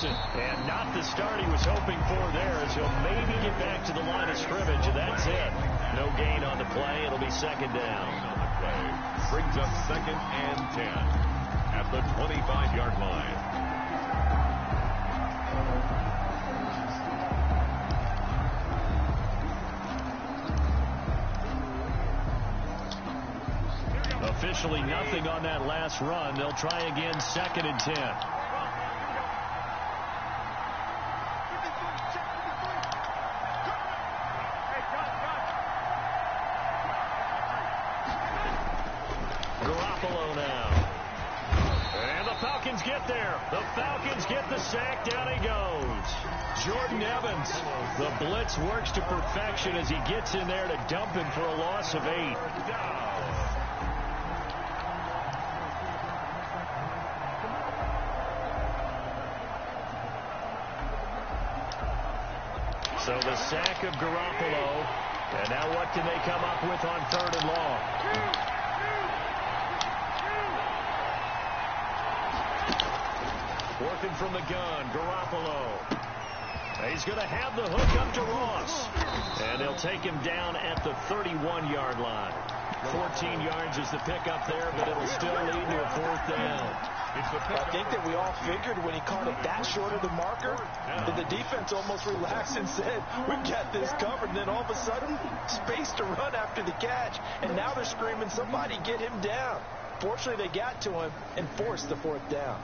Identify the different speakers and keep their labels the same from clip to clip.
Speaker 1: And not the start he was hoping for there, as he'll maybe get back to the line of scrimmage, and that's it. No gain on the play. It'll be second down.
Speaker 2: On the play brings up 2nd and 10 at the 25-yard line.
Speaker 1: Officially nothing on that last run. They'll try again, 2nd and 10. Garoppolo now. And the Falcons get there. The Falcons get the sack. Down he goes. Jordan Evans. The blitz works to perfection as he gets in there to dump him for a loss of 8. So the sack of Garoppolo. And now what can they come up with on 3rd and long? Working from the gun, Garoppolo. He's going to have the hook up to Ross. And they'll take him down at the 31-yard line. 14 yards is the pickup there, but it'll still lead to a 4th down.
Speaker 3: I think that we all figured when he caught it that short of the marker that the defense almost relaxed and said, we've got this covered. And then all of a sudden, space to run after the catch. And now they're screaming, somebody get him down. Fortunately, they got to him and forced the 4th down.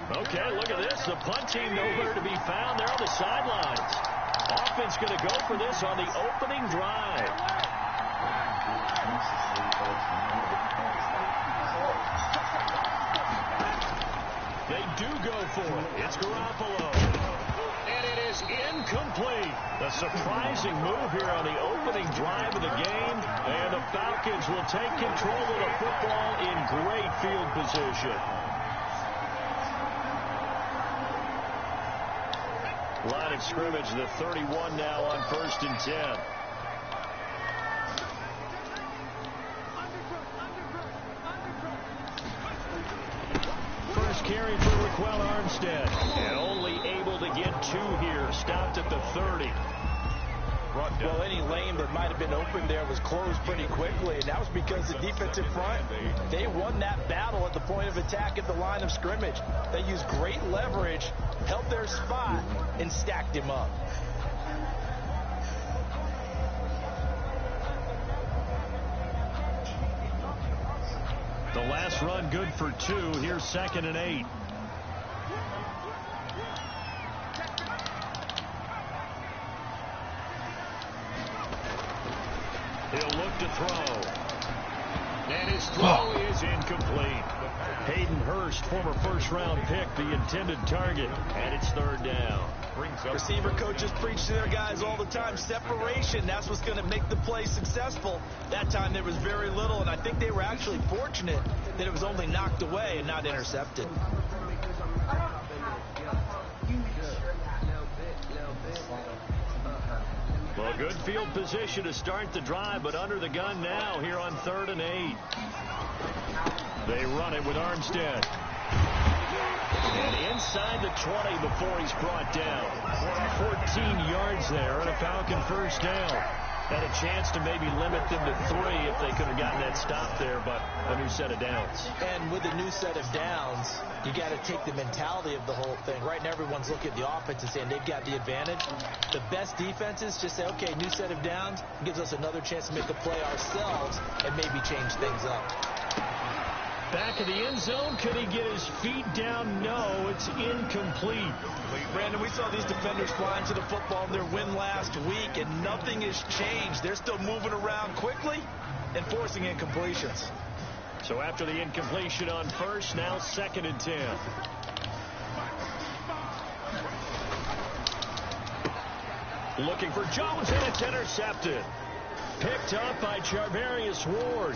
Speaker 1: Okay, look at this. The punt team nowhere to be found. They're on the sidelines. Offense going to go for this on the opening drive. They do go for it. It's Garoppolo. And it is incomplete. A surprising move here on the opening drive of the game. And the Falcons will take control of the football in great field position. Line of scrimmage, the 31 now on 1st and 10. First carry for Raquel Armstead. And only able to get 2 here. Stopped at the 30.
Speaker 3: Well, any lane that might have been open there was closed pretty quickly, and that was because the defensive front, they won that battle at the point of attack at the line of scrimmage. They used great leverage, held their spot, and stacked him up.
Speaker 1: The last run good for 2. Here's 2nd and 8. He'll look to throw. And his throw is incomplete. Hayden Hurst, former first-round pick, the intended target. And it's 3rd down.
Speaker 3: Receiver coaches preach to their guys all the time. Separation, that's what's going to make the play successful. That time there was very little, and I think they were actually fortunate that it was only knocked away and not intercepted.
Speaker 1: Well, good field position to start the drive, but under the gun now here on 3rd and 8. They run it with Armstead. And inside the 20 before he's brought down. 14 yards there and a Falcon first down. Had a chance to maybe limit them to 3 if they could have gotten that stop there, but a new set of downs.
Speaker 3: And with a new set of downs, you got to take the mentality of the whole thing. Right now, everyone's looking at the offense and saying they've got the advantage. The best defenses just say, okay, new set of downs gives us another chance to make a play ourselves and maybe change things up.
Speaker 1: Back of the end zone. Could he get his feet down? No, it's incomplete.
Speaker 3: Brandon, we saw these defenders flying to the football in their win last week, and nothing has changed. They're still moving around quickly and forcing incompletions.
Speaker 1: So after the incompletion on first, now 2nd and 10. Looking for Jones, and it's intercepted. Picked up by Charvarius Ward.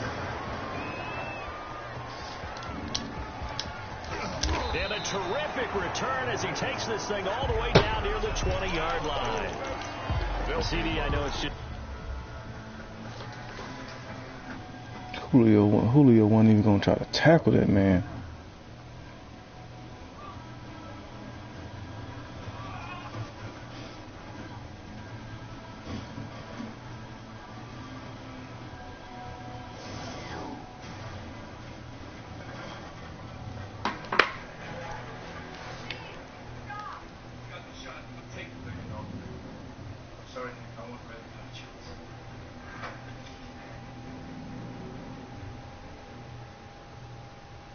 Speaker 1: And a terrific return as he takes this thing all the way down near the 20-yard line. Well, CD, I know it's just...
Speaker 4: Julio wasn't even going to try to tackle that man.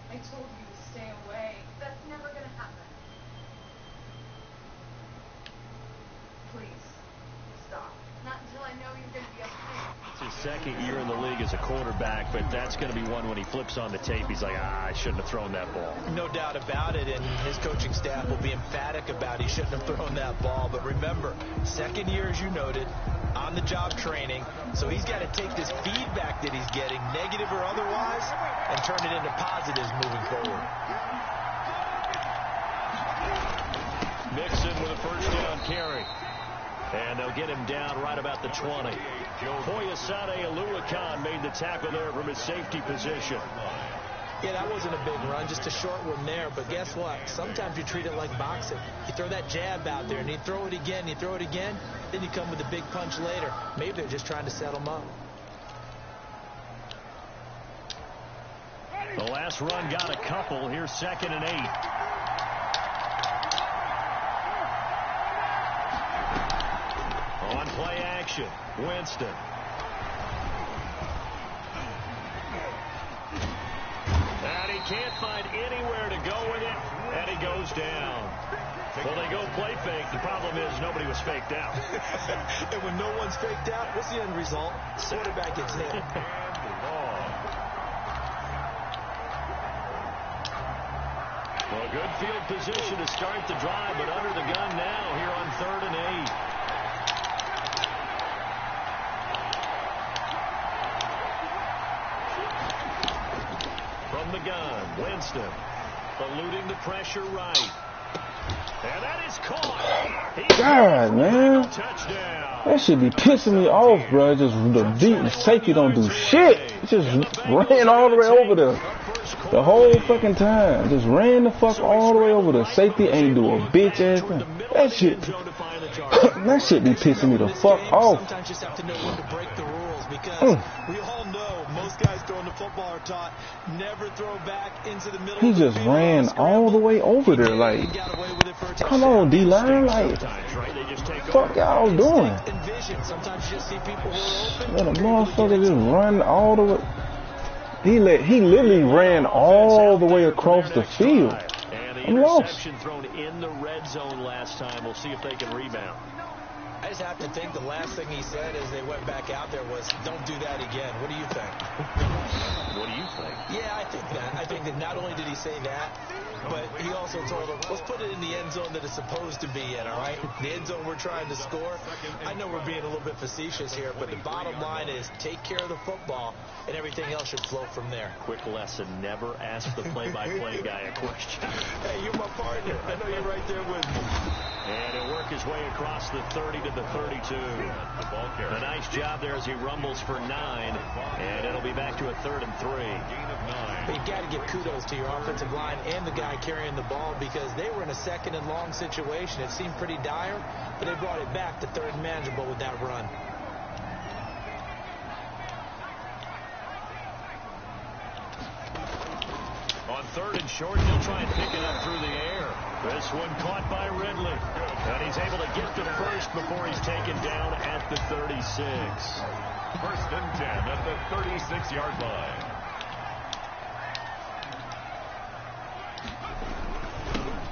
Speaker 5: I told you to stay away. That's never gonna happen. Please, stop. Not until I know you're gonna be okay.
Speaker 1: It's his second year in the league as a quarterback, but that's going to be one when he flips on the tape. He's like, I shouldn't have thrown that ball.
Speaker 3: No doubt about it, and his coaching staff will be emphatic about he shouldn't have thrown that ball. But remember, second year, as you noted, on-the-job training, so he's got to take this feedback that he's getting, negative or otherwise, and turn it into positives moving forward.
Speaker 1: Mixon with a first down carry. And they'll get him down right about the 20. Koyasade Oluwakan made the tackle there from his safety position.
Speaker 3: Yeah, that wasn't a big run, just a short one there. But guess what? Sometimes you treat it like boxing. You throw that jab out there, and you throw it again, you throw it again, then you come with a big punch later. Maybe they're just trying to set him up.
Speaker 1: The last run got a couple. Here's 2nd and 8. On play action, Winston. And he can't find anywhere to go with it, and he goes down. Well, they go play fake. The problem is nobody was faked out.
Speaker 3: And when no one's faked out, what's the end result? Quarterback gets hit.
Speaker 1: Well, good field position to start the drive, but under the gun now here on 3rd and 8. From the gun, Winston eluding the pressure right. And that is caught.
Speaker 4: God, man.
Speaker 1: Touchdown.
Speaker 4: That should be pissing me off, bro. Just the safety don't do shit. It just ran all the way over there. The whole fucking time. Just ran the fuck all the way over there. Safety ain't do a bitch ass thing. That shit. That shit be pissing me the fuck off.
Speaker 3: Sometimes you just have to know when to break the rules because we all know most guys throwing the football are taught never throw back into the middle.
Speaker 4: He just ran all the way over there. Like, come on, D-line. Like, fuck y'all doing? Let a motherfucker just run all the way. He literally ran all the way across the field. I'm lost.
Speaker 1: Thrown in the red zone last time. We'll see if they can rebound.
Speaker 3: I just have to think the last thing he said as they went back out there was, don't do that again. What do you think?
Speaker 1: What do you think?
Speaker 3: Yeah, I think that. I think that not only did he say that, but he also told them, let's put it in the end zone that it's supposed to be in, all right? The end zone we're trying to score. I know we're being a little bit facetious here, but the bottom line is take care of the football, and everything else should flow from there.
Speaker 1: Quick lesson, never ask the play-by-play guy a question.
Speaker 3: Hey, you're my partner. I know you're right there with me.
Speaker 1: And he'll work his way across the 30 to the 32. A nice job there as he rumbles for 9, and it'll be back to a 3rd and 3.
Speaker 3: But you've got to give kudos to your offensive line and the guy carrying the ball because they were in a 2nd and long situation. It seemed pretty dire, but they brought it back to 3rd and manageable with that run.
Speaker 1: On 3rd and short, he'll try and pick it up through the air. This one caught by Ridley. And he's able to get to first before he's taken down at the 36.
Speaker 2: 1st and 10 at the 36-yard line.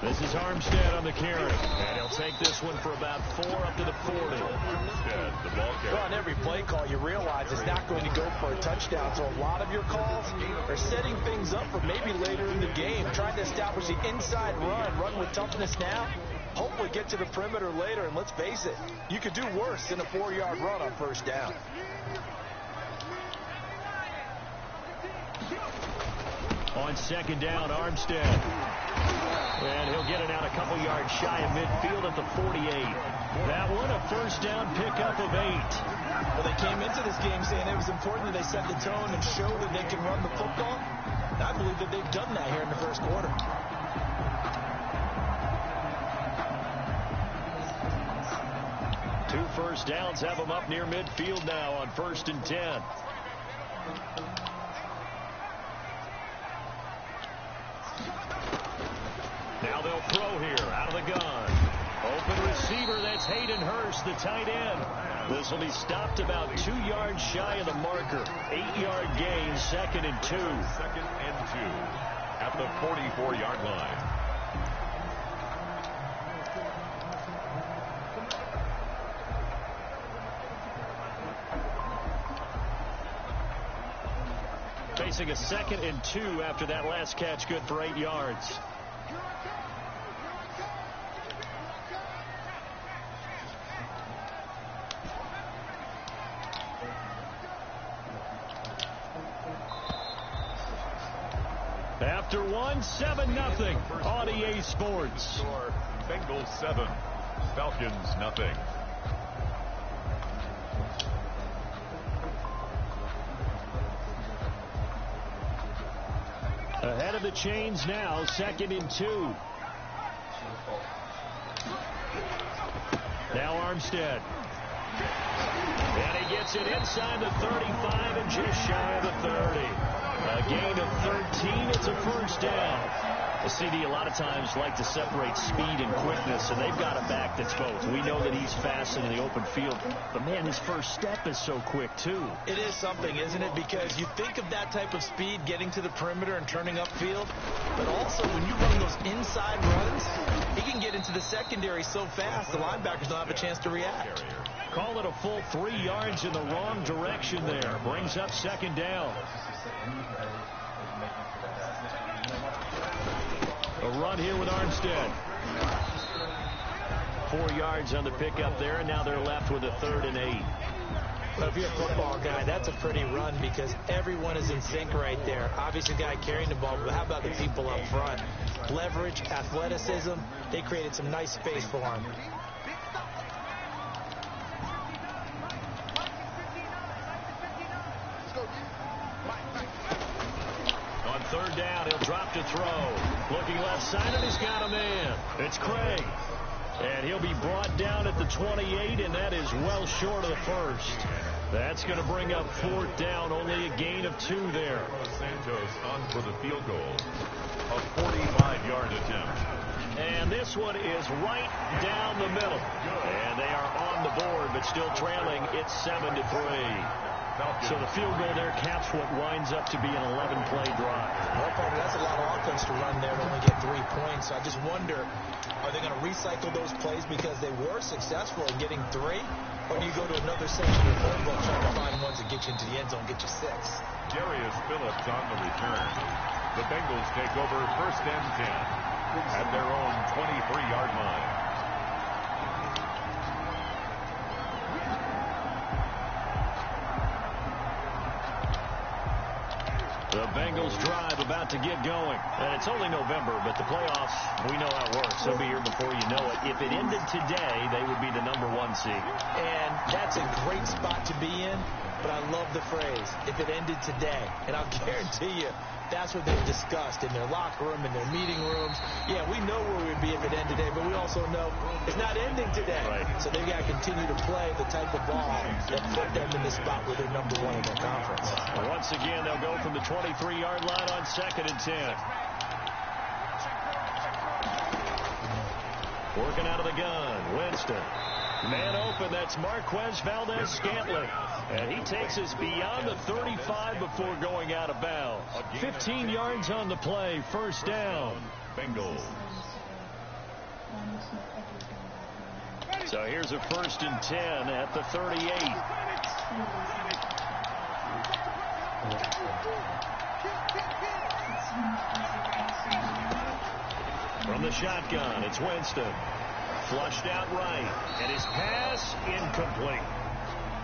Speaker 1: This is Armstead on the carry. And he'll take this one for about 4 up to the 40.
Speaker 2: Armstead, the ball carrier.
Speaker 3: Well, on every play call, you realize it's not going to go for a touchdown. So a lot of your calls are setting things up for maybe later in the game. Trying to establish the inside run with toughness now. Hopefully get to the perimeter later. And let's face it, you could do worse than a 4-yard run on 1st down.
Speaker 1: On second down, Armstead. And he'll get it out a couple yards shy of midfield at the 48. That one a first down pickup of 8.
Speaker 3: Well, they came into this game saying it was important that they set the tone and show that they can run the football. And I believe that they've done that here in the first quarter.
Speaker 1: Two first downs have them up near midfield now on 1st and 10. Now they'll throw here out of the gun. Open receiver, that's Hayden Hurst, the tight end. This will be stopped about 2 yards shy of the marker. 8-yard gain, 2nd and 2.
Speaker 2: 2nd and 2 at the 44-yard line.
Speaker 1: Facing a 2nd and 2 after that last catch, good for 8 yards. After 1, 7-0 on EA Sports.
Speaker 2: Bengals 7, Falcons nothing.
Speaker 1: Ahead of the chains now, 2nd and 2. Now Armstead. And he gets it inside the 35 and just shy of the 30. A gain of 13. It's a first down. The CD a lot of times like to separate speed and quickness, and they've got a back that's both. We know that he's fast in the open field, but man, his first step is so quick too.
Speaker 3: It is something, isn't it? Because you think of that type of speed getting to the perimeter and turning upfield, but also when you run those inside runs, he can get into the secondary so fast the linebackers don't have a chance to react.
Speaker 1: Call it a full 3 yards in the wrong direction there. Brings up 2nd down. A run here with Armstead. 4 yards on the pickup there, and now they're left with a 3rd and 8.
Speaker 3: But if you're a football guy, that's a pretty run because everyone is in sync right there. Obviously, the guy carrying the ball, but how about the people up front? Leverage, athleticism, they created some nice space for him.
Speaker 1: On 3rd down, he'll drop to throw. Looking left side, and he's got a man. It's Craig. And he'll be brought down at the 28, and that is well short of the first. That's going to bring up 4th down, only a gain of 2 there.
Speaker 2: Santos on for the field goal. A 45-yard attempt.
Speaker 1: And this one is right down the middle. And they are on the board, but still trailing. It's 7-3. So the field goal there caps what winds up to be an 11-play drive.
Speaker 3: Well, partner, that's a lot of offense to run there to only get 3 points. So I just wonder, are they going to recycle those plays because they were successful in getting 3? Or do you go to another section of the playbook trying to find ones that get you into the end zone, get you 6?
Speaker 2: Darius Phillips on the return. The Bengals take over 1st and 10 at their own 23-yard line.
Speaker 1: The Bengals drive about to get going. And it's only November, but the playoffs, we know how it works. They'll be here before you know it. If it ended today, they would be the #1 seed.
Speaker 3: And that's a great spot to be in, but I love the phrase, if it ended today. And I'll guarantee you, that's what they've discussed in their locker room, in their meeting rooms. Yeah, we know where we'd be if it ended today, but we also know it's not ending today.
Speaker 1: Right. So
Speaker 3: they've got to continue to play the type of ball that put them in the spot where they're #1 in their conference.
Speaker 1: Once again, they'll go from the 23-yard line on 2nd and 10. Working out of the gun, Winston. Man open, that's Marquez Valdez-Scantling. And he takes us beyond the 35 before going out of bounds. 15 yards on the play, 1st down.
Speaker 2: Bengals.
Speaker 1: So here's a 1st and 10 at the 38. From the shotgun, it's Winston. Flushed out right, and his pass incomplete.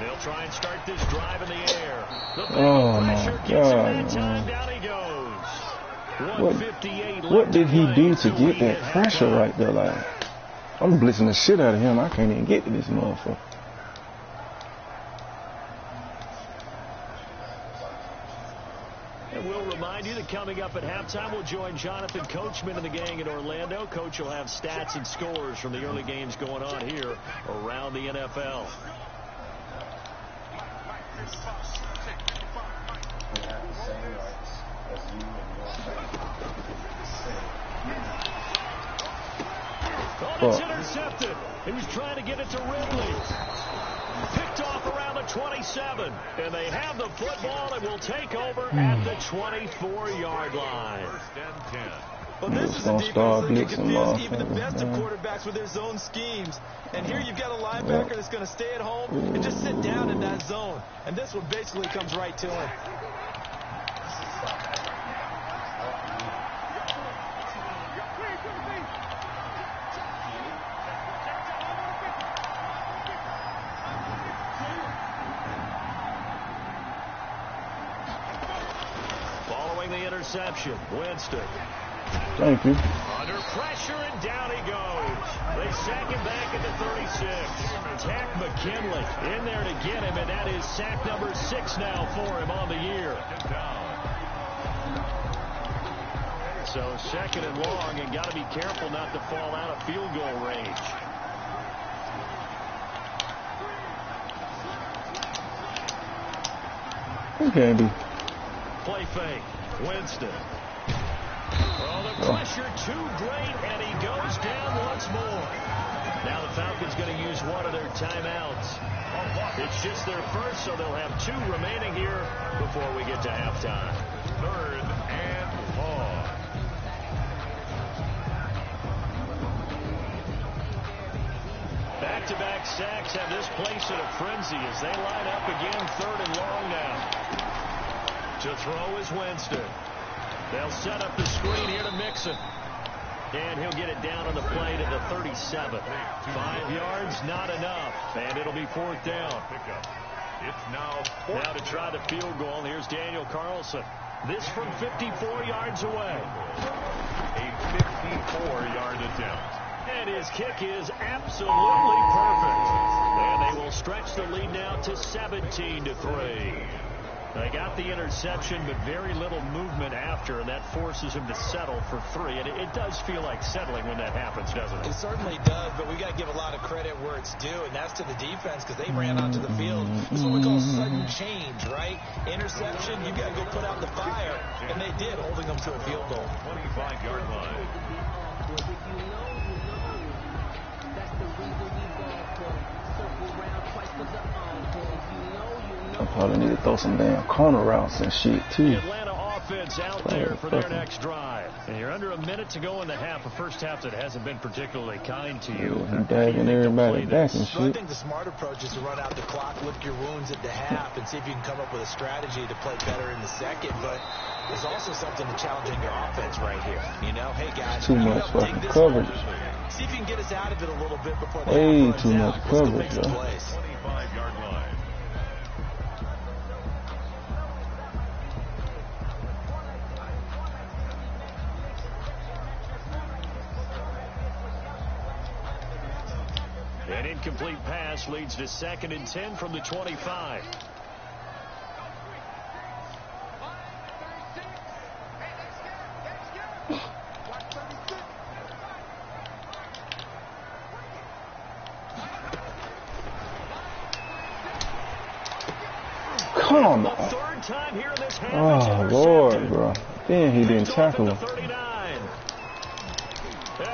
Speaker 1: They'll try and start this drive in the air. The
Speaker 4: Oh my
Speaker 1: pressure gets him that
Speaker 4: God,
Speaker 1: time.
Speaker 4: man.
Speaker 1: Down he goes.
Speaker 4: What did he do to get that pressure right there? Like, I'm blitzing the shit out of him. I can't even get to this motherfucker.
Speaker 1: And we'll remind you that coming up at halftime, we'll join Jonathan Coachman and the gang in Orlando. Coach will have stats and scores from the early games going on here around the NFL. Oh, it's intercepted. He was trying to get it to Ridley. Picked off around the 27. And they have the football and will take over at the 24-yard line.
Speaker 2: First and 10.
Speaker 3: Well, this is a defense that can confuse even the best of quarterbacks with their zone schemes. And here you've got a linebacker that's going to stay at home and just sit down in that zone. And this one basically comes right to him.
Speaker 1: Following the interception, Winston.
Speaker 4: Thank you.
Speaker 1: Under pressure, and down he goes. They sack him back at the 36. Takk McKinley in there to get him, and that is sack number 6 now for him on the year. So second and long, and got to be careful not to fall out of field goal range.
Speaker 4: Candy.
Speaker 1: Play fake. Winston. Oh, the pressure too great, and he goes down once more. Now the Falcons going to use one of their timeouts. It's just their first, so they'll have 2 remaining here before we get to halftime.
Speaker 2: Third and long.
Speaker 1: Back-to-back sacks have this place in a frenzy as they line up again, 3rd and long now. To throw is Winston. They'll set up the screen here to Mixon. And he'll get it down on the play to the 37. 5 yards, not enough. And it'll be 4th down.
Speaker 2: It's now
Speaker 1: to try the field goal. Here's Daniel Carlson. This from 54 yards away.
Speaker 2: a 54-yard attempt.
Speaker 1: And his kick is absolutely perfect. And they will stretch the lead now to 17-3. They got the interception, but very little movement after, and that forces him to settle for 3. And it does feel like settling when that happens, doesn't it?
Speaker 3: It certainly does, but we got to give a lot of credit where it's due, and that's to the defense because they ran onto the field. This is what we call sudden change, right? Interception, you got to go put out the fire, and they did, holding them to a field goal.
Speaker 2: 25-yard line.
Speaker 4: I probably need to throw some damn corner routes and shit, too.
Speaker 1: The Atlanta offense out there for their next drive. And you're under a minute to go in the half, a first half that hasn't been particularly kind to you.
Speaker 4: Yeah, dagging everybody back and
Speaker 3: So I
Speaker 4: shit.
Speaker 3: think the smart approach is to run out the clock, lick your wounds at the half, and see if you can come up with a strategy to play better in the second. But there's also something to challenging your offense right here. You know, hey, guys.
Speaker 4: Too much fucking coverage.
Speaker 3: See if you can get us out of it a little bit before the
Speaker 4: Way
Speaker 3: half runs
Speaker 4: too
Speaker 3: out.
Speaker 4: much
Speaker 3: Let's go
Speaker 4: coverage,
Speaker 3: make some
Speaker 4: though.
Speaker 3: plays.
Speaker 2: 25-yard line.
Speaker 1: An incomplete pass leads to 2nd and 10 from the 25.
Speaker 4: Come on.
Speaker 1: Third time here in this half.
Speaker 4: Oh, Lord, bro. Then he didn't tackle him.
Speaker 1: 39.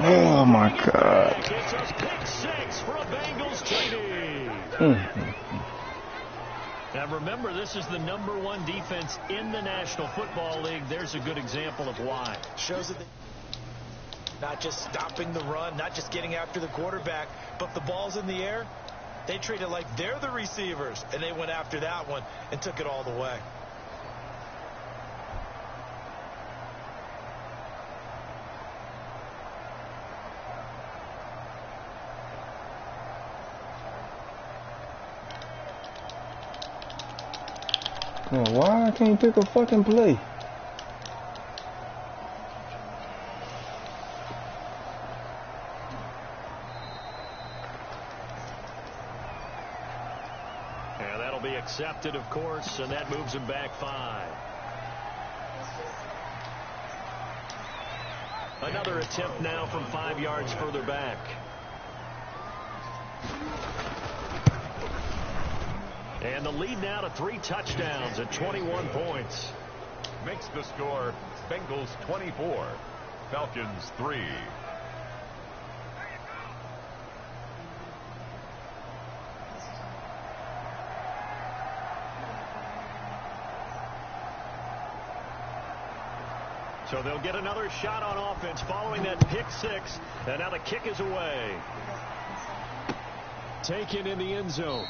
Speaker 4: Oh, my God.
Speaker 1: It's a pick 6 for a Bengals TD. Now remember, this is the #1 defense in the National Football League. There's a good example of why.
Speaker 3: Shows that not just stopping the run, not just getting after the quarterback, but the ball's in the air. They treat it like they're the receivers, and they went after that one and took it all the way.
Speaker 4: Well, why I can't pick a fucking play?
Speaker 1: And that'll be accepted, of course, and that moves him back 5. Another attempt now from 5 yards further back. And the lead now to 3 touchdowns at 21 points.
Speaker 2: Makes the score Bengals 24, Falcons 3.
Speaker 1: So they'll get another shot on offense following that pick 6. And now the kick is away. Taken in the end zone.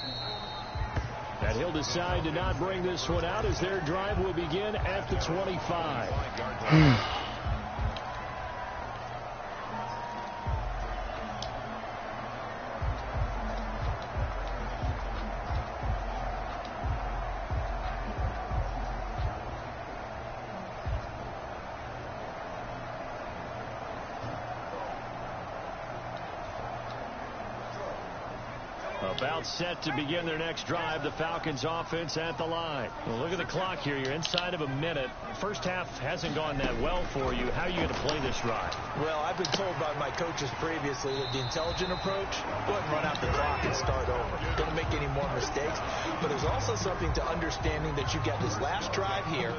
Speaker 1: And he'll decide to not bring this one out as their drive will begin at the 25. About set to begin their next drive, the Falcons offense at the line. Well, look at the clock here. You're inside of a minute. First half hasn't gone that well for you. How are you going to play this drive?
Speaker 3: Well, I've been told by my coaches previously that the intelligent approach, go ahead and run out the clock and start over. Don't make any more mistakes. But there's also something to understanding that you get this last drive here.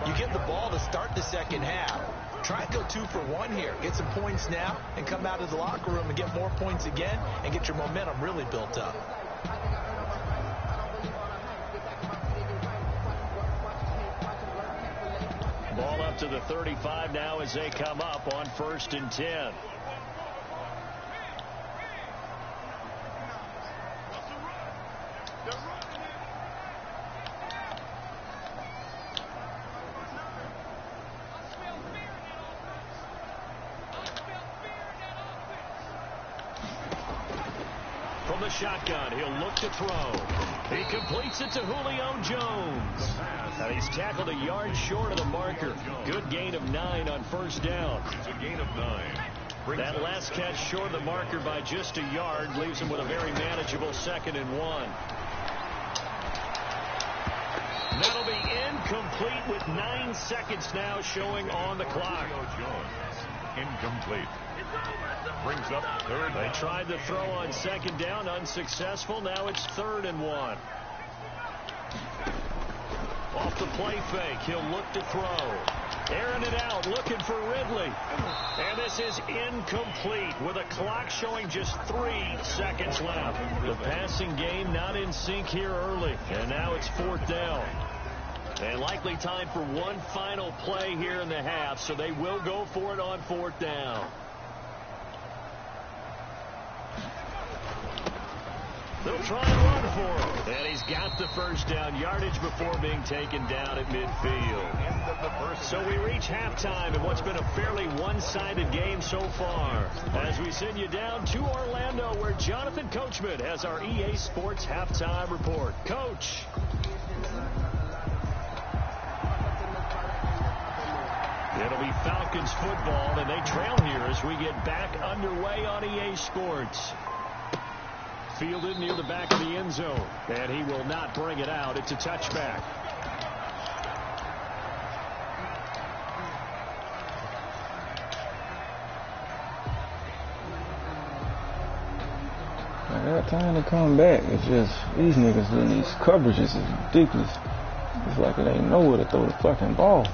Speaker 3: You get the ball to start the second half. Try and go 2 for 1 here. Get some points now and come out of the locker room and get more points again and get your momentum really built up.
Speaker 1: Ball up to the 35 now as they come up on 1st and 10. From the shotgun, he'll look to throw. He completes it to Julio Jones. And he's tackled a yard short of the marker. Good gain of 9 on 1st down.
Speaker 2: It's a gain of 9.
Speaker 1: That last catch short of the marker by just a yard leaves him with a very manageable 2nd and 1. That'll be incomplete with 9 seconds now showing on the clock.
Speaker 2: Incomplete. Brings up 3rd.
Speaker 1: They tried to throw on 2nd down, unsuccessful. Now it's 3rd and 1. Off the play fake, he'll look to throw. Airing it out, looking for Ridley. And this is incomplete with a clock showing just 3 seconds left. The passing game not in sync here early. And now it's 4th down. And likely time for one final play here in the half, so they will go for it on 4th down. They'll try and run for him. And he's got the 1st down yardage before being taken down at midfield. So we reach halftime in what's been a fairly one-sided game so far. As we send you down to Orlando, where Jonathan Coachman has our EA Sports halftime report. Coach. It'll be Falcons football, and they trail here as we get back underway on EA Sports. Fielded near the back of the end zone, and he will not bring it out. It's a touchback.
Speaker 4: I got time to come back. It's just these niggas doing these coverages is ridiculous. It's like it ain't nowhere to throw the fucking ball.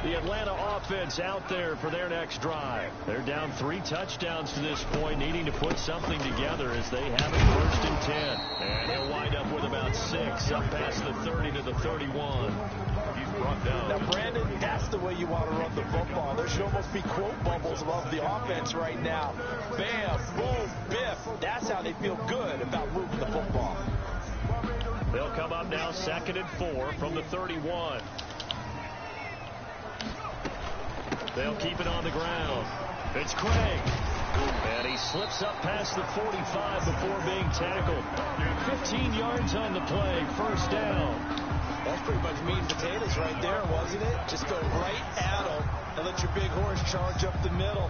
Speaker 1: The Atlanta offense out there for their next drive. They're down 3 touchdowns to this point, needing to put something together as they have it 1st and 10. And he'll wind up with about 6 up past the 30 to the 31.
Speaker 2: He's brought down.
Speaker 3: Now, Brandon, that's the way you want to run the football. There should almost be quote bubbles above the offense right now. Bam, boom, biff. That's how they feel good about moving the football.
Speaker 1: They'll come up now 2nd and 4 from the 31. They'll keep it on the ground. It's Craig. And he slips up past the 45 before being tackled. 15 yards on the play. 1st down.
Speaker 3: That's pretty much meat and potatoes right there, wasn't it? Just go right at them and let your big horse charge up the middle.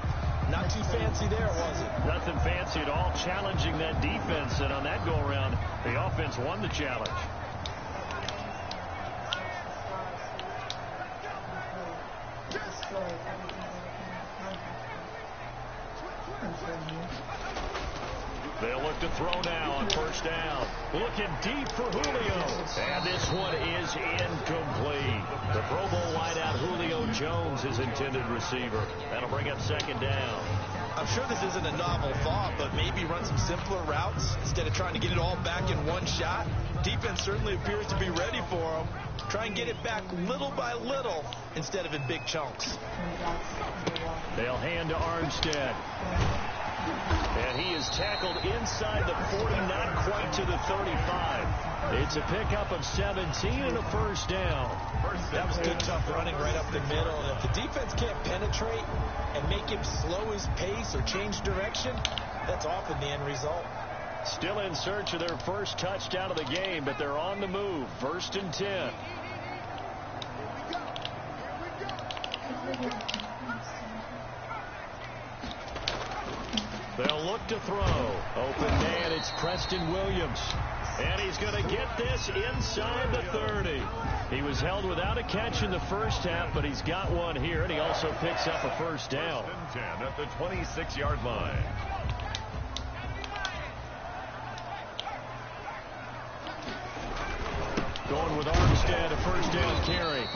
Speaker 3: Not too fancy there, was it?
Speaker 1: Nothing fancy at all, challenging that defense. And on that go-around, the offense won the challenge. They'll look to throw now on first down. Looking deep for Julio. And this one is incomplete. The Pro Bowl wideout Julio Jones is intended receiver. That'll bring up second down.
Speaker 3: I'm sure this isn't a novel thought, but maybe run some simpler routes instead of trying to get it all back in one shot. Defense certainly appears to be ready for him. Try and get it back little by little instead of in big chunks.
Speaker 1: They'll hand to Armstead. And he is tackled inside the 40, not quite to the 35. It's a pickup of 17 and a first down.
Speaker 3: That was good, tough running right up the middle. And if the defense can't penetrate and make him slow his pace or change direction, that's often the end result.
Speaker 1: Still in search of their first touchdown of the game, but they're on the move. First and 10. They'll look to throw. Open man, it's Preston Williams. And he's going to get this inside the 30. He was held without a catch in the first half, but he's got one here, and he also picks up a first down.
Speaker 2: First and 10 at the 26-yard line.
Speaker 1: Going with Armstead, a first down carry.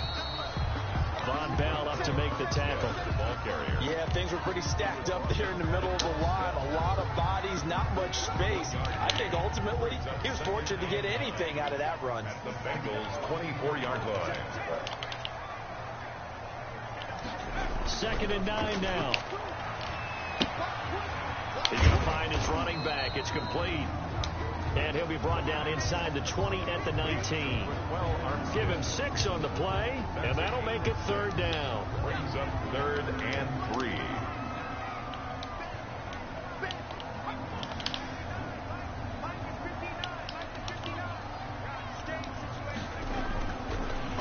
Speaker 1: Von Bell up to make the tackle.
Speaker 2: The ball carrier.
Speaker 3: Yeah, things were pretty stacked up there in the middle of the line. A lot of bodies, not much space. I think ultimately he was fortunate to get anything out of that run.
Speaker 2: At the Bengals' 24-yard line.
Speaker 1: Second and 9 now. He's going to find his running back. It's complete. And he'll be brought down inside the 20 at the 19. Give him 6 on the play, and that'll make it third down.
Speaker 2: Brings up 3rd and 3.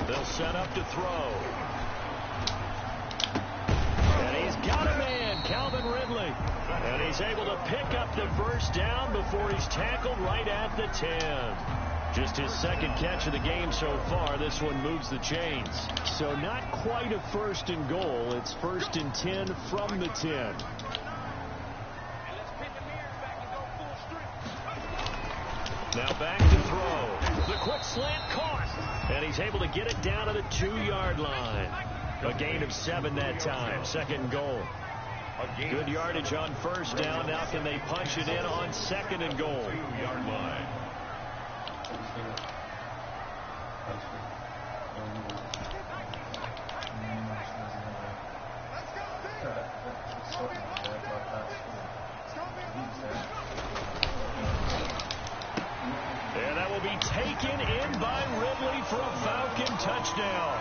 Speaker 1: They'll set up to throw. And he's got a man, Calvin Ridley. And he's able to pick up the first down before he's tackled right at the 10. Just his second catch of the game so far. This one moves the chains. So not quite a first and goal. It's first and 10 from the 10. Now back to throw. The quick slant caught. And he's able to get it down to the 2-yard line. A gain of 7 that time. Second goal. Good yardage on first down. Now can they punch it in on second and goal?
Speaker 2: 2-yard line.
Speaker 1: And that will be taken in by Ridley for a Falcon touchdown.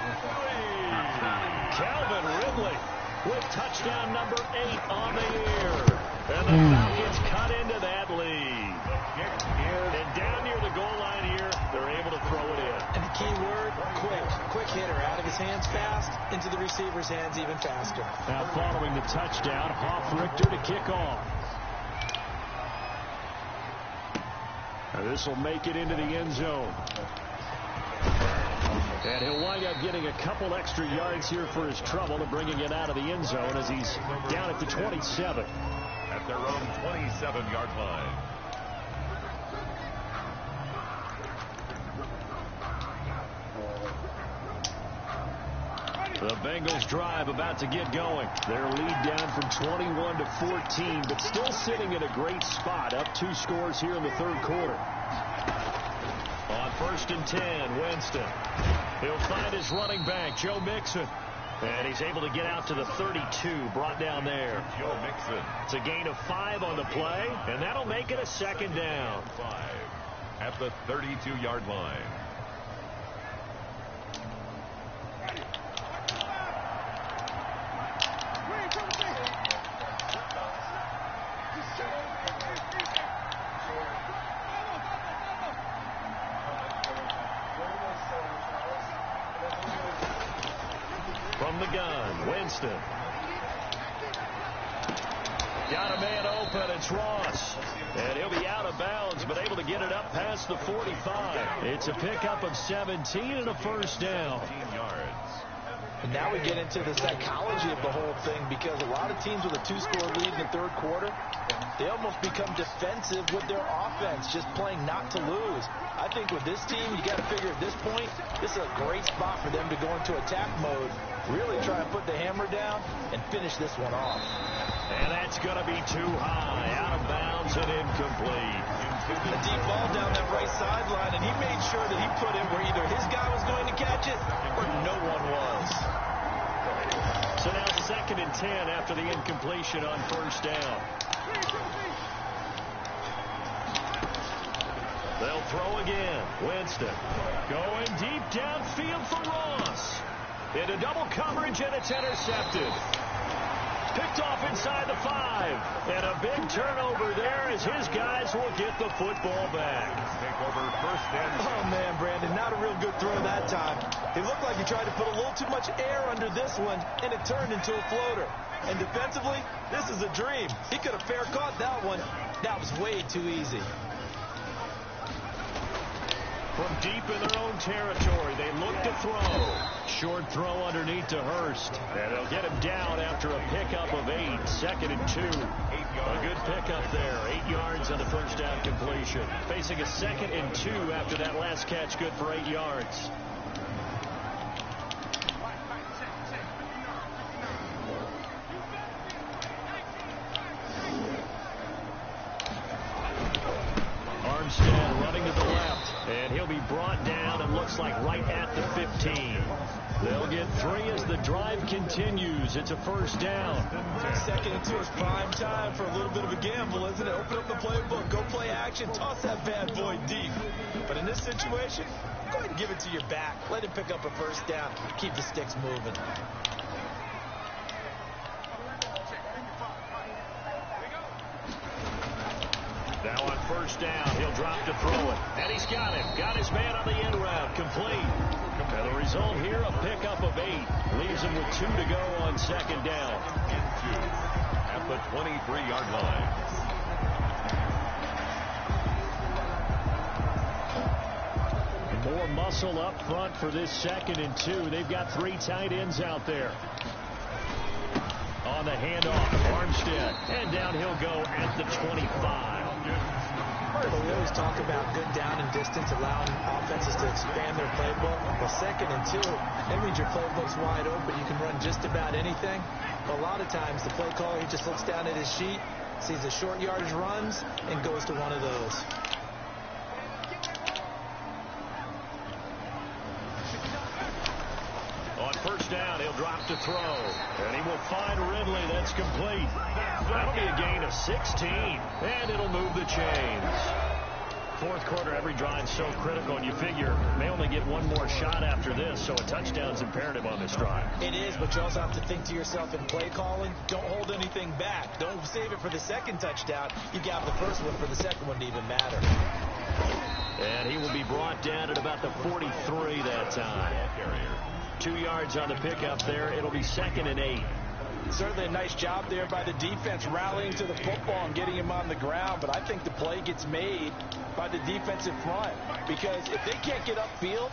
Speaker 1: Calvin Ridley with touchdown number 8 on the year. And the Falcons cut into that lead. And down near the goal line here, they're able to throw it in.
Speaker 3: And the key word, quick. Quick hitter. Out of his hands fast, into the receiver's hands even faster.
Speaker 1: Now following the touchdown, Hoff-Richter to kick off. Now this will make it into the end zone. And he'll wind up getting a couple extra yards here for his trouble and bringing it out of the end zone as he's down at the 27.
Speaker 2: At their own 27-yard line.
Speaker 1: The Bengals drive about to get going. Their lead down from 21 to 14, but still sitting in a great spot. Up 2 scores here in the third quarter. On first and 10, Winston. He'll find his running back, Joe Mixon. And he's able to get out to the 32, brought down there.
Speaker 2: Joe Mixon.
Speaker 1: It's a gain of 5 on the play, and that'll make it a second down.
Speaker 2: 5 at the 32-yard line.
Speaker 1: From the gun, Winston. Got a man open. It's Ross. And he'll be out of bounds, but able to get it up past the 45. It's a pickup of 17 and a first down.
Speaker 2: 15 yards.
Speaker 3: And now we get into the psychology of the whole thing, because a lot of teams with a 2-score lead in the third quarter, they almost become defensive with their offense, just playing not to lose. I think with this team, you got to figure at this point, this is a great spot for them to go into attack mode, really try and put the hammer down and finish this one off.
Speaker 1: And that's going to be too high, out of bounds and incomplete.
Speaker 3: A deep ball down that right sideline, and he made sure that he put it where either his guy was going to catch it or no one was.
Speaker 1: So now 2nd and 10 after the incompletion on first down. They'll throw again. Winston going deep downfield for Ross. Into double coverage, and it's intercepted. Picked off inside the 5. And a big turnover there as his guys will get the football back.
Speaker 2: Take over first and 10.
Speaker 3: Oh, man, Brandon, not a real good throw that time. It looked like he tried to put a little too much air under this one, and it turned into a floater. And defensively, this is a dream. He could have fair caught that one. That was way too easy.
Speaker 1: From deep in their own territory, they look to throw. Short throw underneath to Hurst. And they'll get him down after a pickup of 8. 2nd and 2. A good pickup there. 8 yards on the first down completion. Facing a 2nd and 2 after that last catch, good for 8 yards. Armstead running to the left, and he'll be brought down and looks like right at the 15. They'll get 3 as the drive continues. It's a first down.
Speaker 3: 2nd and 2 is prime time for a little bit of a gamble, isn't it? Open up the playbook, go play action, toss that bad boy deep. But in this situation, go ahead and give it to your back. Let him pick up a first down. Keep the sticks moving.
Speaker 1: Now on first down, he'll drop to throw it. And he's got him. Got his man on the end route. Complete. And the result here, a pickup of 8. Leaves him with 2 to go on 2nd down.
Speaker 2: At the 23-yard line.
Speaker 1: More muscle up front for this 2nd and 2. They've got 3 tight ends out there. On the handoff, Armstead. And down he'll go at the 25.
Speaker 3: We always talk about good down and distance, allowing offenses to expand their playbook. Well, 2nd and 2, that means your playbook's wide open. You can run just about anything. But a lot of times, the play caller, he just looks down at his sheet, sees the short yardage runs, and goes to one of those.
Speaker 1: On first down, he'll drop to throw. And he will find Ridley. That's complete. That'll be a gain of 16. And it'll move the chains. Fourth quarter, every drive's so critical, and you figure they only get one more shot after this, so a touchdown's imperative on this drive.
Speaker 3: It is, but you also have to think to yourself in play calling, don't hold anything back. Don't save it for the second touchdown. You got the first one for the second one to even matter.
Speaker 1: And he will be brought down at about the 43 that time. 2 yards on the pickup there. It'll be 2nd and 8.
Speaker 3: Certainly a nice job there by the defense rallying to the football and getting him on the ground, but I think the play gets made by the defensive front, because if they can't get upfield,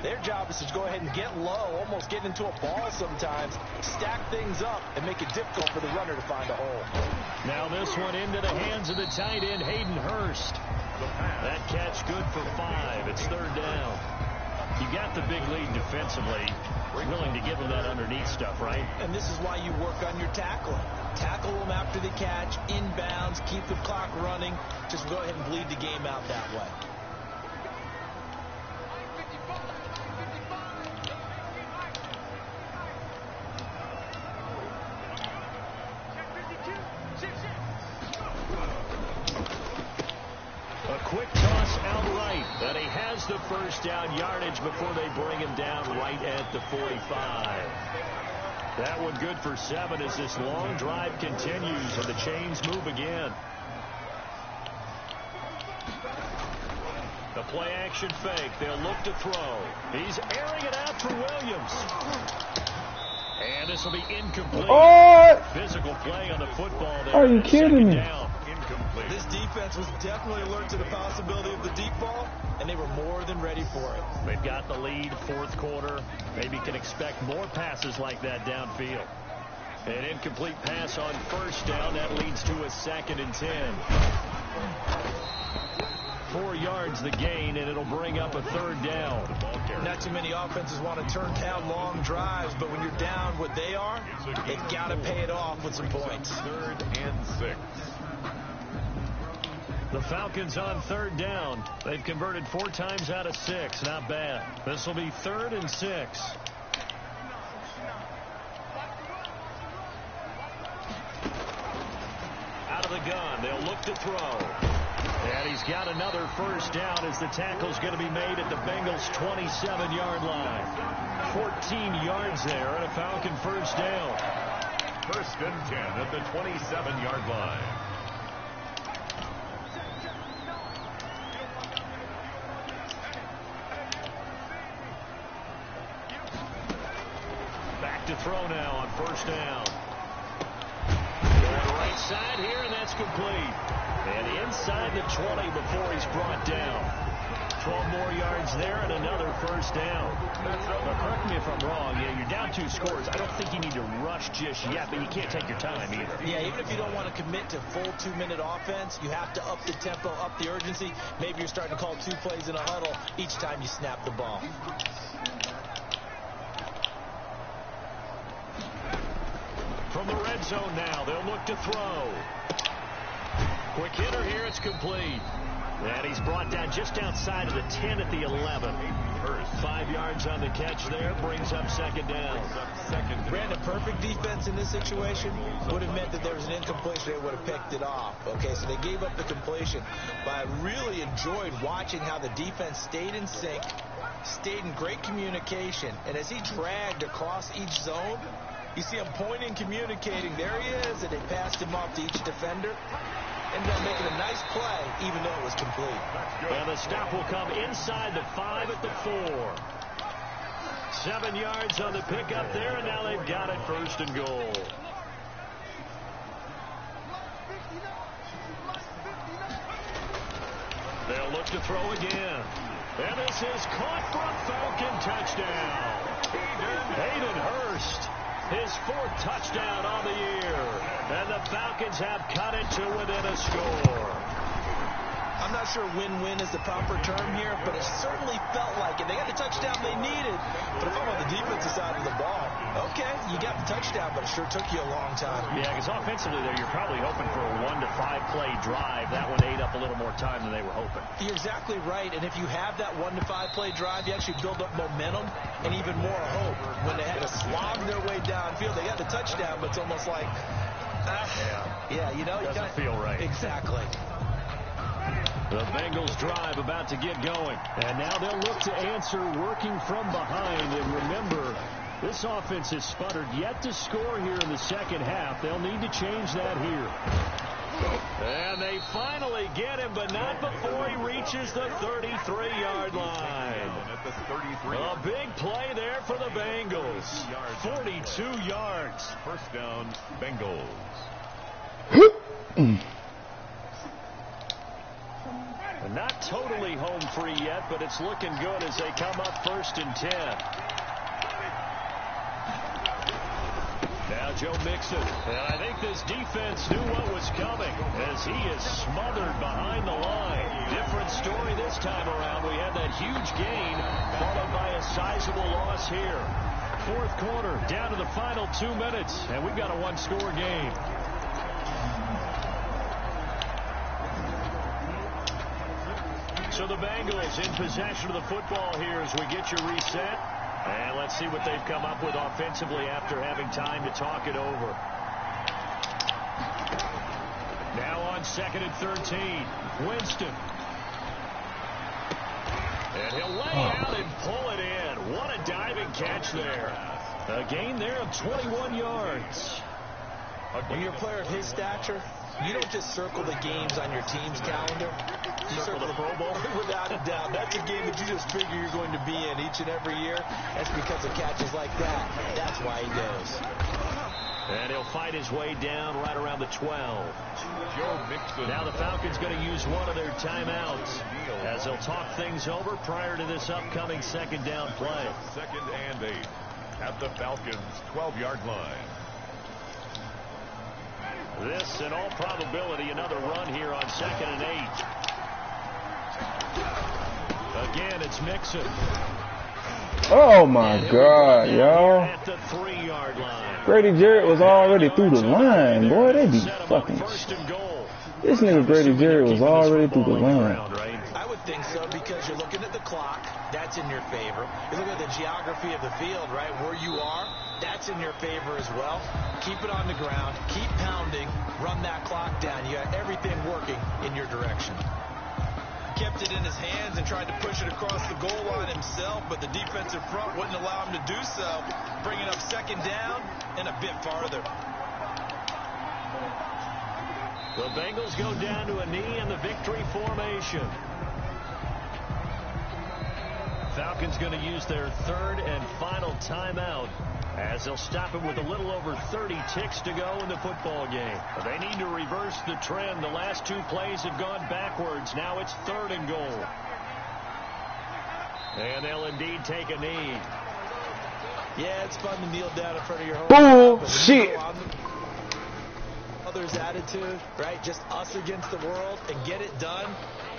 Speaker 3: their job is to go ahead and get low, almost get into a ball sometimes, stack things up, and make it difficult for the runner to find a hole.
Speaker 1: Now this one into the hands of the tight end, Hayden Hurst. That catch good for 5. It's 3rd down. You got the big lead defensively. We're willing to give them that underneath stuff, right?
Speaker 3: And this is why you work on your tackling. Tackle them after the catch, inbounds, keep the clock running. Just go ahead and bleed the game out that way.
Speaker 1: A quick toss out right, and he has the first down yardage before they bring him down right at the 45. That one good for 7 as this long drive continues and the chains move again. The play action fake. They'll look to throw. He's airing it out for Williams. And this will be incomplete.
Speaker 4: Oh!
Speaker 1: Physical play on the football there.
Speaker 4: Are you kidding me?
Speaker 1: Down.
Speaker 2: Incomplete.
Speaker 3: This defense was definitely alert to the possibility of the deep ball, and they were more than ready for it.
Speaker 1: They've got the lead, fourth quarter. Maybe can expect more passes like that downfield. An incomplete pass on first down. That leads to a 2nd and 10. 4 yards the gain, and it'll bring up a 3rd down.
Speaker 3: Not too many offenses want to turn down long drives, but when you're down what they are, they've got to pay it off with some points.
Speaker 2: 3rd and 6.
Speaker 1: The Falcons on 3rd down. They've converted 4 times out of 6. Not bad. This will be 3rd and 6. Out of the gun. They'll look to throw. And he's got another first down as the tackle's going to be made at the Bengals' 27-yard line. 14 yards there and a Falcon first down.
Speaker 2: 1st and 10 at the 27-yard line.
Speaker 1: Back to throw now on first down. Right side here, and that's complete. And inside the 20 before he's brought down. 12 more yards there and another first down. Now, correct me if I'm wrong. Yeah, you're down 2 scores. I don't think you need to rush just yet, but you can't take your time either.
Speaker 3: Yeah, even if you don't want to commit to full 2-minute offense, you have to up the tempo, up the urgency. Maybe you're starting to call 2 plays in a huddle each time you snap the ball.
Speaker 1: From the red zone now, they'll look to throw. Quick hitter here, it's complete. And he's brought down just outside of the 10 at the 11. 5 yards on the catch there, brings up 2nd down.
Speaker 3: Brandon, perfect defense in this situation would have meant that there was an incompletion. They would have picked it off. Okay, so they gave up the completion. But I really enjoyed watching how the defense stayed in sync, stayed in great communication. And as he dragged across each zone, you see him pointing, communicating. There he is, and they passed him off to each defender. Ended up making a nice play, even though it was complete.
Speaker 1: And the stop will come inside the 5 at the 4. 7 yards on the pickup there, and now they've got it 1st and goal. They'll look to throw again. And this is caught for a Falcon touchdown. Hayden Hurst. His 4th touchdown on the year. And the Falcons have cut it to within a score.
Speaker 3: I'm not sure win-win is the proper term here, but it certainly felt like it. They got the touchdown they needed, but if I'm on the defensive side of the ball, okay, you got the touchdown, but it sure took you a long time.
Speaker 1: Yeah, because offensively there, you're probably hoping for a 1 to 5 play drive. That one ate up a little more time than they were hoping.
Speaker 3: You're exactly right, and if you have that 1 to 5 play drive, you actually build up momentum and even more hope. When they had to slog their way downfield, they got the touchdown, but it's almost like, yeah, you know,
Speaker 1: doesn't feel right.
Speaker 3: Exactly.
Speaker 1: The Bengals drive about to get going. And now they'll look to answer working from behind. And remember, this offense has sputtered yet to score here in the second half. They'll need to change that here. And they finally get him, but not before he reaches the 33-yard line. A big play there for the Bengals. 42 yards.
Speaker 2: First down, Bengals.
Speaker 1: Not totally home free yet, but it's looking good as they come up 1st and 10. Now Joe Mixon. And I think this defense knew what was coming as he is smothered behind the line. Different story this time around. We had that huge gain followed by a sizable loss here. 4th quarter, down to the final 2 minutes, and we've got a 1-score game. So the Bengals in possession of the football here as we get you reset. And let's see what they've come up with offensively after having time to talk it over. Now on 2nd and 13. Winston. And he'll lay out and pull it in. What a diving catch there. A gain there of 21 yards.
Speaker 3: When you're a player of his stature, You don't just circle the games on your team's calendar. You circle the Pro Bowl. Without a doubt. That's a game that you just figure you're going to be in each and every year. That's because of catches like that. That's why he goes.
Speaker 1: And he'll fight his way down right around the 12.
Speaker 2: Joe Mixon.
Speaker 1: Now the Falcons going to use one of their timeouts as they'll talk things over prior to this upcoming second down play.
Speaker 2: 2nd and 8 at the Falcons' 12-yard line.
Speaker 1: This, in all probability, another run here on 2nd and 8. Again, it's Mixon.
Speaker 4: Oh my God, y'all.
Speaker 1: At the 3-yard line.
Speaker 4: Grady Jarrett was already through the line, boy. They be fucking. This nigga Grady Jarrett was already through the line.
Speaker 3: I would think so because you're looking at the clock. That's in your favor. You look at the geography of the field, right? Where you are, that's in your favor as well. Keep it on the ground. Keep pounding. Run that clock down. You got everything working in your direction. Kept it in his hands and tried to push it across the goal line himself, but the defensive front wouldn't allow him to do so. Bringing up 2nd down and a bit farther.
Speaker 1: The Bengals go down to a knee in the victory formation. Falcons going to use their 3rd and final timeout as they'll stop it with a little over 30 ticks to go in the football game. They need to reverse the trend. The last 2 plays have gone backwards. Now it's 3rd and goal. And they'll indeed take a knee.
Speaker 3: Yeah, it's fun to kneel down in front of your home.
Speaker 4: Bullshit.
Speaker 3: Others' attitude, right? Just us against the world and get it done.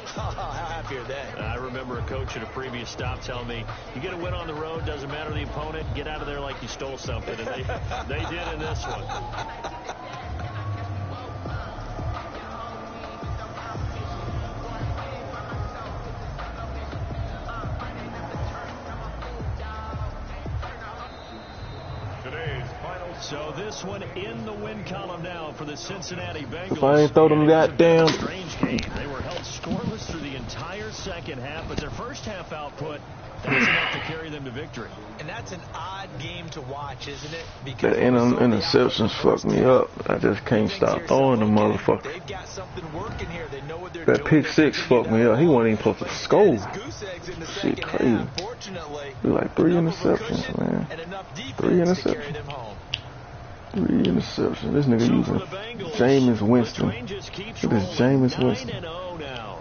Speaker 3: How happy are they?
Speaker 1: I remember a coach at a previous stop telling me, you get a win on the road, doesn't matter the opponent, get out of there like you stole something. And they did in this one. So this one in the win column now for the Cincinnati Bengals.
Speaker 4: If I ain't throw them goddamn.
Speaker 1: Strange game. They were held scoreless through the entire second half, but their first half output was enough to carry them to victory.
Speaker 3: And that's an odd game to watch, isn't it?
Speaker 4: The interceptions fucked me up. I just can't stop throwing them motherfuckers.
Speaker 3: They've got something working here. They know what they're
Speaker 4: that
Speaker 3: doing.
Speaker 4: pick 6 fucked me up. He wasn't even supposed to score. Shit crazy. Be like 3 interceptions, man. 3 interceptions. 3 interceptions. This nigga using Jameis Winston. Look at this Jameis Winston.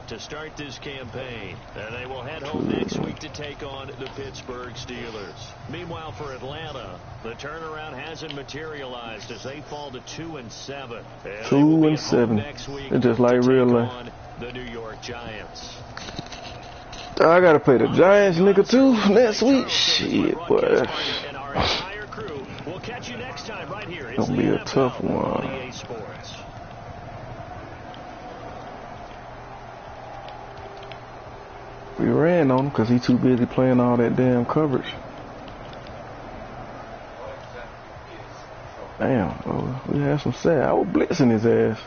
Speaker 1: To start this campaign, and they will head home next week to take on the Pittsburgh Steelers. Meanwhile, for Atlanta, the turnaround hasn't materialized as they fall to 2-7.
Speaker 4: 2-7. It's just like real life.
Speaker 1: The New York Giants.
Speaker 4: I gotta play the Giants, nigga, too next week. Shit, boy.
Speaker 1: We'll catch you next time right here.
Speaker 4: It's gonna be a tough one. We ran on him because he too busy playing all that damn coverage. Damn, bro. We had some sad. I was blitzing his ass.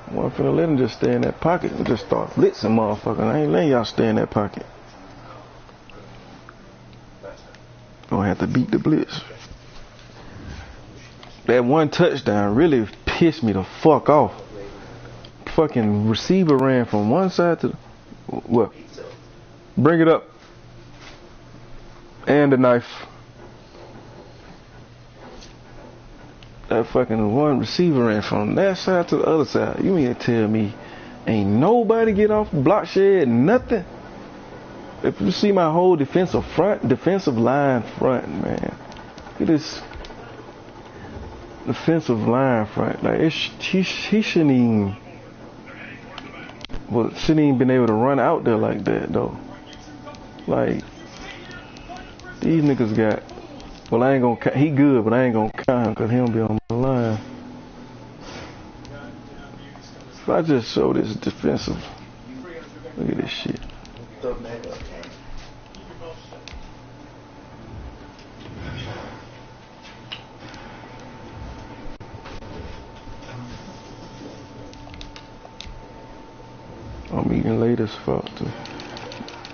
Speaker 4: I wasn't finna let him just stay in that pocket and just start blitzing, motherfucker. I ain't letting y'all stay in that pocket. Gonna have to beat the blitz. That one touchdown really pissed me the fuck off. Fucking receiver ran from one side to the... What? Bring it up. And the knife. That fucking one receiver ran from that side to the other side. You mean to tell me ain't nobody get off the block shed, nothing? If you see my whole defensive line front, man. Look at this defensive line front. Like he shouldn't even... Well, shouldn't even been able to run out there like that, though. Like, these niggas got... Well, I ain't gonna... He good, but I ain't gonna count him because he don't be on my line. If I just show this defensive... Look at this shit. I'm eating late as fuck too.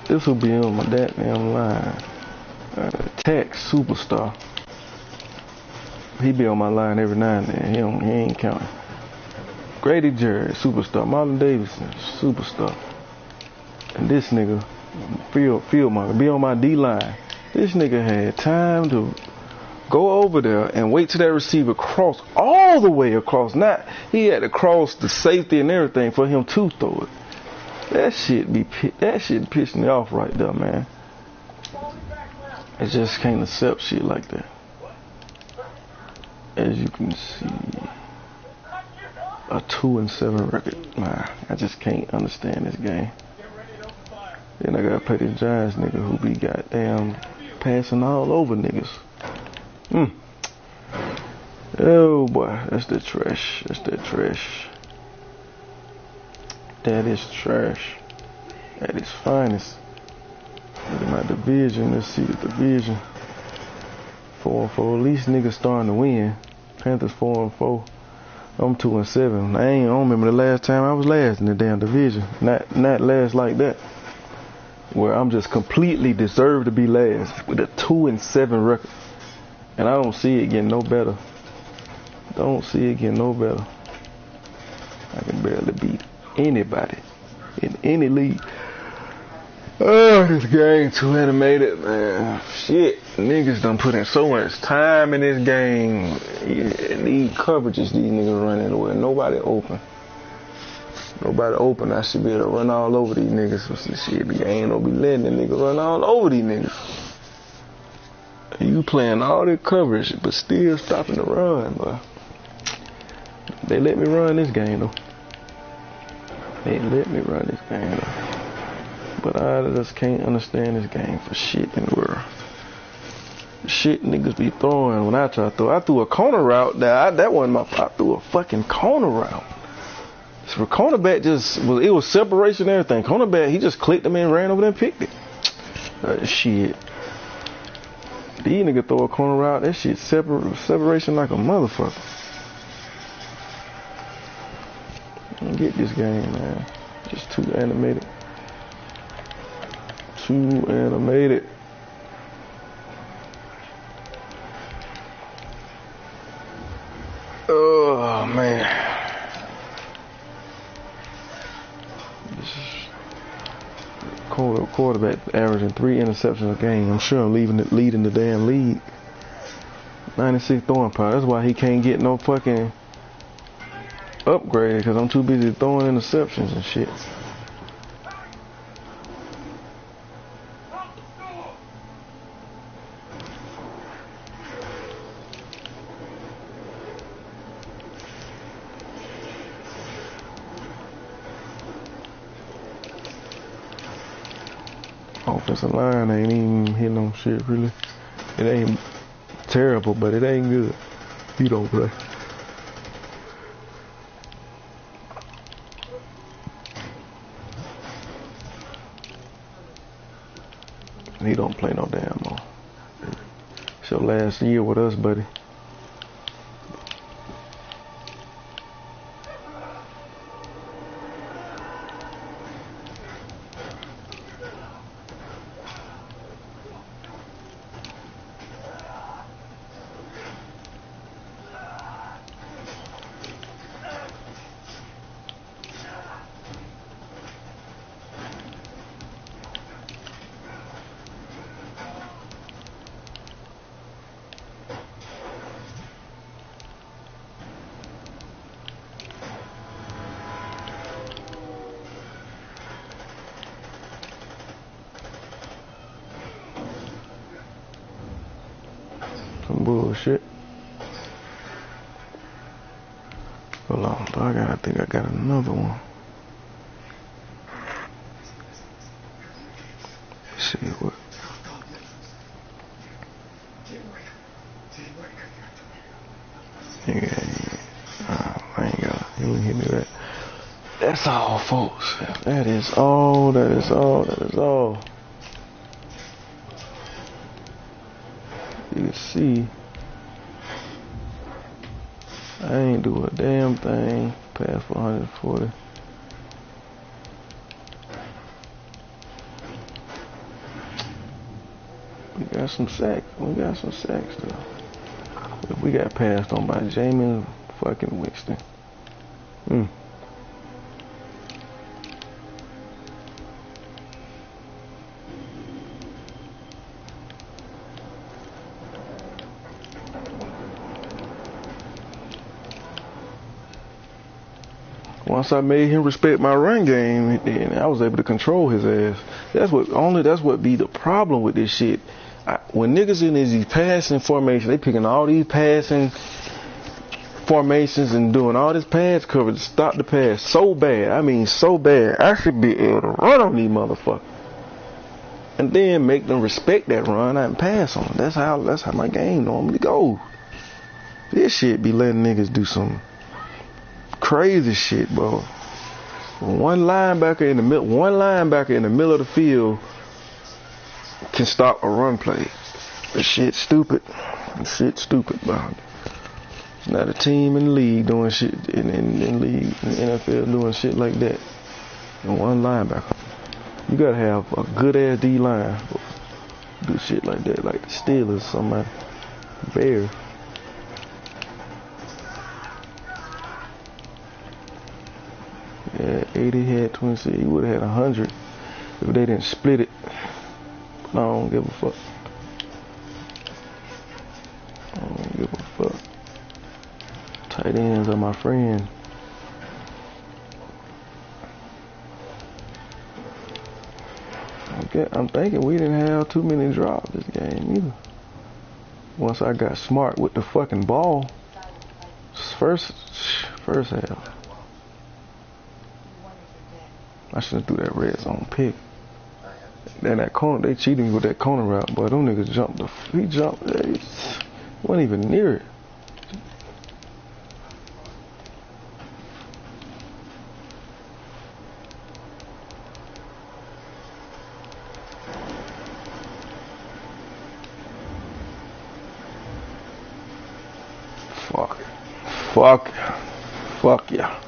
Speaker 4: This will be on my damn line. Tax Superstar. He be on my line every now and then. He ain't counting. Grady Jarrett, superstar. Marlon Davidson, superstar. And this nigga, field marker, be on my D-line. This nigga had time to go over there and wait till that receiver cross all the way across. Not he had to cross the safety and everything for him to throw it. That shit pissed me off right there, man. I just can't accept shit like that. As you can see, a 2-7 record. Man, I just can't understand this game. Then I gotta play this Giants nigga who be goddamn passing all over niggas. Oh boy, that's the trash. That's that trash. That is trash. At its finest. Look at my division. Let's see the division. 4-4. At least niggas starting to win. Panthers 4-4. I'm 2-7. I don't remember the last time I was last in the damn division. Not last like that. Where I'm just completely deserved to be last with a 2-7 record. And I don't see it getting no better. Don't see it getting no better. I can barely beat anybody in any league. Oh, this game too animated, man. Shit, niggas done put in so much time in this game. These coverages these niggas running away. Nobody open. Nobody open. I should be able to run all over these niggas. So shit, I ain't gonna be letting the niggas run all over these niggas. You playing all the coverage, but still stopping the run, boy. They let me run this game, though. They let me run this game, though. But I just can't understand this game for shit in the world. Shit niggas be throwing when I try to throw. I threw a corner route. That wasn't I threw a fucking corner route. So cornerback it was separation and everything. Cornerback, he just clicked him and ran over there and picked it. Shit. These niggas throw a corner route. That shit separation like a motherfucker. Get this game, man. Just too animated. Too animated. Oh man. This is quarterback averaging 3 interceptions a game. I'm sure I'm leading the damn league. 96 throwing power. That's why he can't get no fucking upgrade, because I'm too busy throwing interceptions and shit. Offensive line ain't even hitting on shit, really. It ain't terrible, but it ain't good. You don't play. He don't play no damn more. It's your last year with us, buddy. Some bullshit. Hold on, I think I got another one. Let's see what. Yeah. I ain't got it. You ain't hit me that. That's all, folks. That is all. That is all. That is all. You can see I ain't do a damn thing past 440. We got some sacks. We got some sacks though. We got passed on by Jameis fucking Winston. Mm. Once I made him respect my run game, then I was able to control his ass. That's what be the problem with this shit. When niggas in these passing formations, they picking all these passing formations and doing all this pass coverage to stop the pass so bad. I mean so bad. I should be able to run on these motherfuckers. And then make them respect that run and pass on them. That's how my game normally goes. This shit be letting niggas do some crazy shit, bro. One linebacker in the middle of the field can stop a run play. This shit's stupid. This shit's stupid, bro. Not a team in the league doing shit in the NFL doing shit like that. And one linebacker. You gotta have a good ass D line do shit like that, like the Steelers, somebody. Bears. Yeah, 80 had 26. He would have had 100 if they didn't split it. I don't give a fuck. I don't give a fuck. Tight ends are my friend. I'm thinking we didn't have too many drops this game either. Once I got smart with the fucking ball. First half. I shouldn't do that red zone pick. Then that corner, they cheated me with that corner route, boy. Them niggas jumped. He jumped. He wasn't even near it. Fuck yeah.